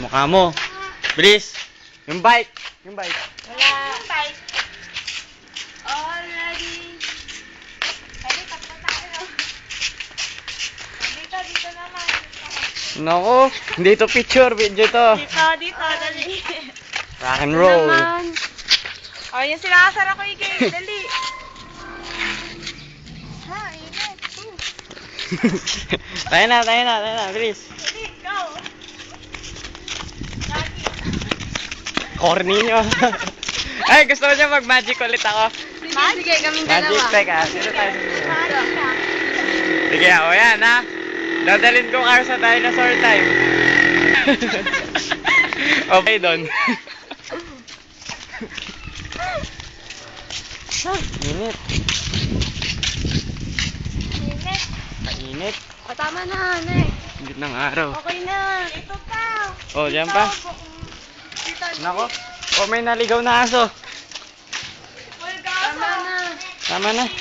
Mukha mo. Bilis. Yung bike. Yung bike. Wala. Bye. Already. Pwede, tatlo tayo. Dito naman. Nako. Hindi to picture. Video to. Dito, dali. Rock and roll. Naman. Oh, yung sinasara ko yung game. Dali. Ha, init. Tayo na. Bilis. Dali, go. Lagi. Corny nyo. Ay, gusto ko niya mag-magic ulit ako. Sige, kaming Magic, teka. Sino tayo? Sige, ako yan, ha? Dadalhin ko kayo sa dinosaur time. Okay, doon. Init. Init. Mainit. O, tama na, Nek. Init ng araw. Okay na. Ito pa. Oh, dyan pa. Dito. Nako. Oh, may naligaw na aso. Tama na. Tama na.